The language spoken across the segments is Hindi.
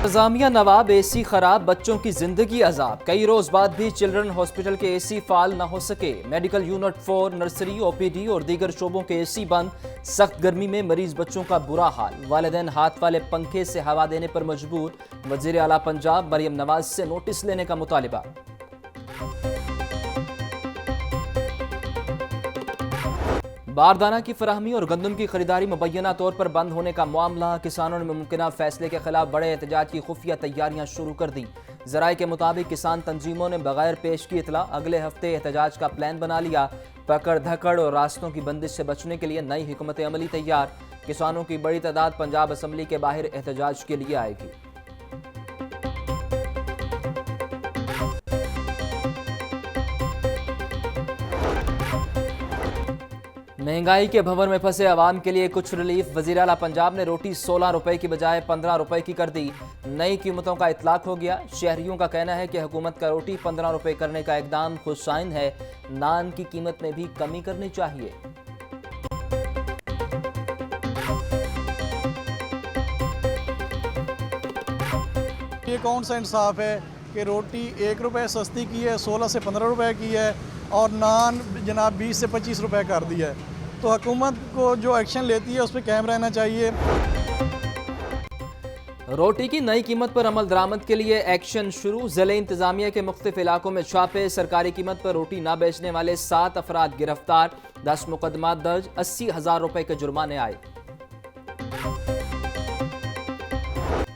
इंतजामिया नवाब, एसी खराब, बच्चों की जिंदगी अजाब। कई रोज बाद भी चिल्ड्रन हॉस्पिटल के एसी फाल न हो सके। मेडिकल यूनिट 4, नर्सरी, ओपीडी और दीगर शोबों के एसी बंद। सख्त गर्मी में मरीज बच्चों का बुरा हाल। वालिदैन हाथ वाले पंखे से हवा देने पर मजबूर। वजीर आला पंजाब मरियम नवाज से नोटिस लेने का मुतालिबा। बारदाना की फराहमी और गंदम की खरीदारी मुबैना तौर पर बंद होने का मामला। किसानों ने मुमकिना फैसले के खिलाफ बड़े एहतजाज की खुफिया तैयारियां शुरू कर दी। जराये के मुताबिक किसान तंजीमों ने बगैर पेश की इतला अगले हफ्ते एहतजाज का प्लान बना लिया। पकड़ धकड़ और रास्तों की बंदिश से बचने के लिए नई हिकमत अमली तैयार। किसानों की बड़ी तादाद पंजाब असम्बली के बाहर एहतजाज के लिए आएगी। महंगाई के भंवर में फंसे अवाम के लिए कुछ रिलीफ। वजीर आला पंजाब ने रोटी 16 रुपए की बजाय 15 रुपए की कर दी। नई कीमतों का इतलाक हो गया। शहरियों का कहना है कि हुकूमत का रोटी 15 रुपए करने का इकदाम खुशाइन है। नान की कीमत में भी कमी करनी चाहिए। ये कौन सा इंसाफ है कि रोटी 1 रुपये सस्ती की है, 16 से 15 रुपए की है, और नान जनाब 20 से 25 रुपए कर दिया है। तो हुकूमत को जो एक्शन लेती है उस पर कायम रहना चाहिए। रोटी की नई कीमत पर अमल दरामद के लिए एक्शन शुरू। ज़िले इंतजामिया के मुख्तलिफ इलाकों में छापे। सरकारी कीमत पर रोटी ना बेचने वाले 7 अफराद गिरफ्तार। 10 मुकदमा दर्ज। 80,000 रुपए के जुर्माने आए।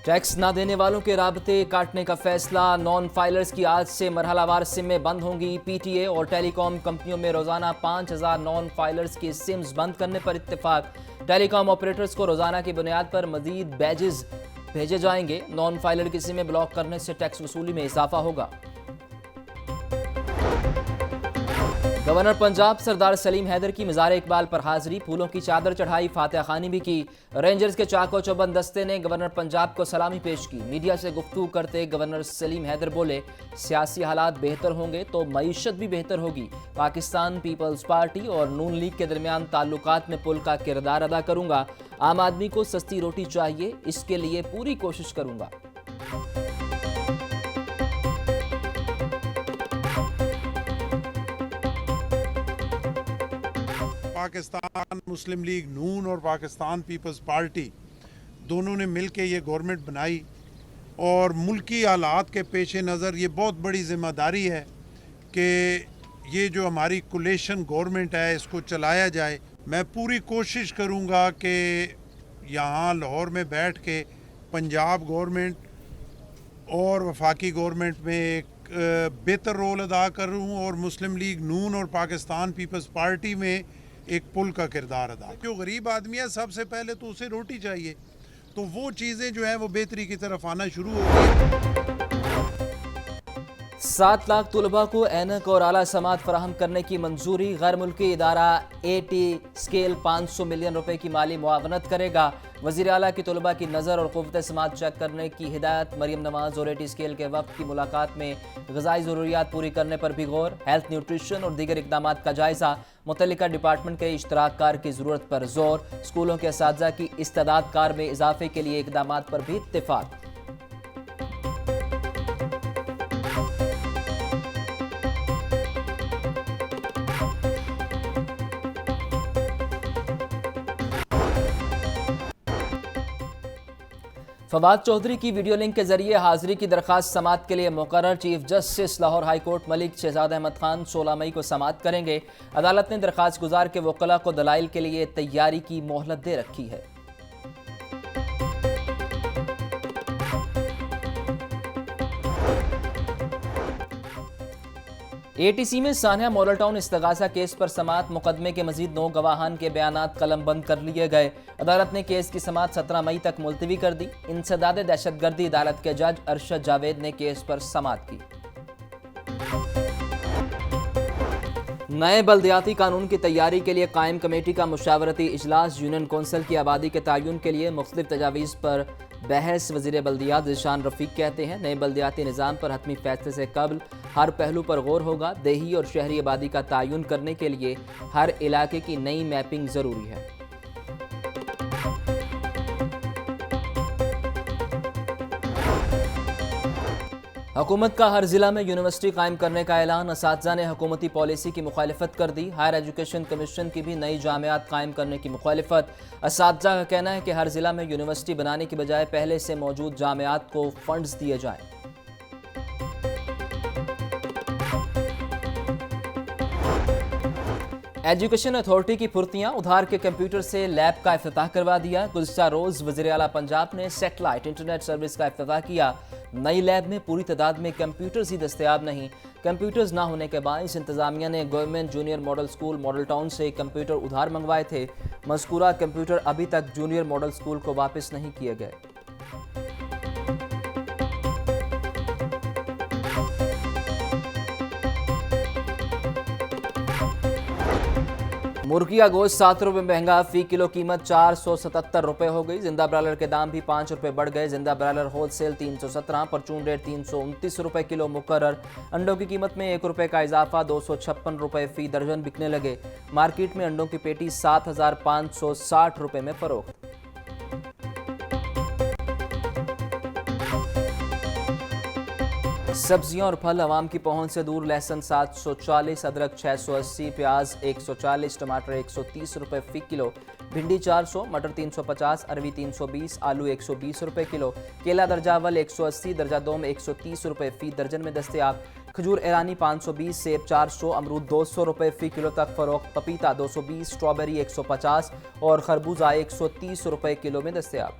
टैक्स ना देने वालों के राबते काटने का फैसला। नॉन फाइलर्स की आज से मरहलावार सिमें बंद होंगी। पीटीए और टेलीकॉम कंपनियों में रोजाना 5,000 नॉन फाइलर्स की सिम्स बंद करने पर इत्तेफाक। टेलीकॉम ऑपरेटर्स को रोजाना की बुनियाद पर मजीद बैजेस भेजे जाएंगे। नॉन फाइलर की सिमें ब्लॉक करने से टैक्स वसूली में इजाफा होगा। गवर्नर पंजाब सरदार सलीम हैदर की मज़ार इकबाल पर हाजिरी। फूलों की चादर चढ़ाई, फातिहा खानी भी की। रेंजर्स के चाको चौबंद दस्ते ने गवर्नर पंजाब को सलामी पेश की। मीडिया से गुफ्तगू करते गवर्नर सलीम हैदर बोले, सियासी हालात बेहतर होंगे तो मईशत भी बेहतर होगी। पाकिस्तान पीपल्स पार्टी और नून लीग के दरमियान ताल्लुकात में पुल का किरदार अदा करूंगा। आम आदमी को सस्ती रोटी चाहिए, इसके लिए पूरी कोशिश करूंगा। पाकिस्तान मुस्लिम लीग नून और पाकिस्तान पीपल्स पार्टी दोनों ने मिलकर ये गवर्नमेंट बनाई, और मुल्की हालात के पेश नज़र ये बहुत बड़ी ज़िम्मेदारी है कि ये जो हमारी कोलेशन गवर्नमेंट है इसको चलाया जाए। मैं पूरी कोशिश करूँगा कि यहाँ लाहौर में बैठ के पंजाब गवर्नमेंट और वफाकी गवर्नमेंट में एक बेहतर रोल अदा करूँ, और मुस्लिम लीग नून और पाकिस्तान पीपल्स पार्टी में एक पुल का किरदार अदा। जो गरीब आदमी है सबसे पहले तो उसे रोटी चाहिए, तो वो चीज़ें जो है वो बेहतरी की तरफ आना शुरू हो गई। 7 लाख तुलबा को ऐनक और आला समात फराहम करने की मंजूरी। गैर मुल्की इदारा एटी स्केल 500 मिलियन रुपए की माली मुआवनत करेगा। वज़ीर आला की तुलबा की नज़र और क़ुव्वत समात चेक करने की हिदायत। मरियम नवाज और एटी स्केल के वक्त की मुलाकात में ग़िज़ाई ज़रूरियात पूरी करने पर भी गौर। हेल्थ, न्यूट्रिशन और दीगर इक़दामात का जायज़ा। मुतल्लिका डिपार्टमेंट के इश्तराककार की ज़रूरत पर जोर। स्कूलों के असातिज़ा की इस्तेदाद कार में इजाफे के लिए इक़दामात पर भी इत्तेफाक। फवाद चौधरी की वीडियो लिंक के जरिए हाजिरी की दरखास्त समात के लिए मुकर्रर। Chief justice Lahore high court Malik Shahzad Ahmad Khan 16 मई को समात करेंगे। अदालत ने दरखास्त गुजार के वकला को दलाइल के लिए तैयारी की मोहलत दे रखी है। एटीसी में सानिया मॉडल टाउन इस्तगासा केस पर समात। मुकदमे के मजीद 9 गवाहान के बयानात कलम बंद कर लिए गए। अदालत ने केस की समात 17 मई तक मुलतवी कर दी। इंसदाद दहशतगर्दी अदालत के जज अरशद जावेद ने केस पर समात की। नए बल्दियाती कानून की तैयारी के लिए कायम कमेटी का मुशावरती इजलास। यूनियन कौंसिल की आबादी के तयन के लिए मुख्तलिफ तजावीज़ पर बहस। वज़ीर बल्दियात ज़ीशान रफ़ीक कहते हैं, नए बल्दियाती निज़ाम पर हतमी फैसले से कबल हर पहलू पर गौर होगा। देही और शहरी आबादी का तयन करने के लिए हर इलाके की नई मैपिंग ज़रूरी है। हुकूमत का हर जिला में यूनिवर्सिटी कायम करने का ऐलान। असातिज़ा ने हुकूमती पॉलिसी की मुखालिफत कर दी। हायर एजुकेशन कमीशन की भी नई जामियात कायम करने की मुखालिफत। असातिज़ा का कहना है कि हर जिला में यूनिवर्सिटी बनाने की बजाय पहले से मौजूद जामियात को फंड्स दिए जाएं। एजुकेशन अथॉरिटी की फुर्तियां, उधार के कंप्यूटर से लैब का इफ्तिताह करवा दिया। गुज़िश्ता रोज़ वज़ीर आला पंजाब ने सैटेलाइट इंटरनेट सर्विस का इफ्तिताह किया। नई लैब में पूरी तादाद में कंप्यूटर्स ही दस्तयाब नहीं। कंप्यूटर्स ना होने के बायस इंतजामिया ने government junior model school model town से कंप्यूटर उधार मंगवाए थे। मज़कूरा कंप्यूटर अभी तक जूनियर मॉडल स्कूल को वापस नहीं किए गए। मुर्गी का गोश्त 7 रुपये महंगा, फी किलो कीमत 477 रुपये हो गई। जिंदा ब्रायलर के दाम भी 5 रुपये बढ़ गए। जिंदा ब्रायलर होलसेल 317, परचून रेट 329 रुपये किलो मुकर्रर। अंडों की कीमत में 1 रुपये का इजाफा, 256 रुपये फी दर्जन बिकने लगे। मार्केट में अंडों की पेटी 7,560 रुपये में फरोख्त। सब्जियां और फल आवाम की पहुंच से दूर। लहसुन 740, अदरक 680, प्याज 140, टमाटर 130 रुपये फी किलो, भिंडी 400, मटर 350, अरवी 320, आलू 120 रुपये किलो। केला दर्जा अव्वल 180, दर्जा दो में 130 रुपये फी दर्जन में दस्तयाब। खजूर ईरानी 520, सेब 400, अमरूद 200 रुपये फी किलो तक फरोख्त। पपीता 220, स्ट्रॉबेरी 150 और खरबूजा 130 रुपये किलो में दस्तयाब।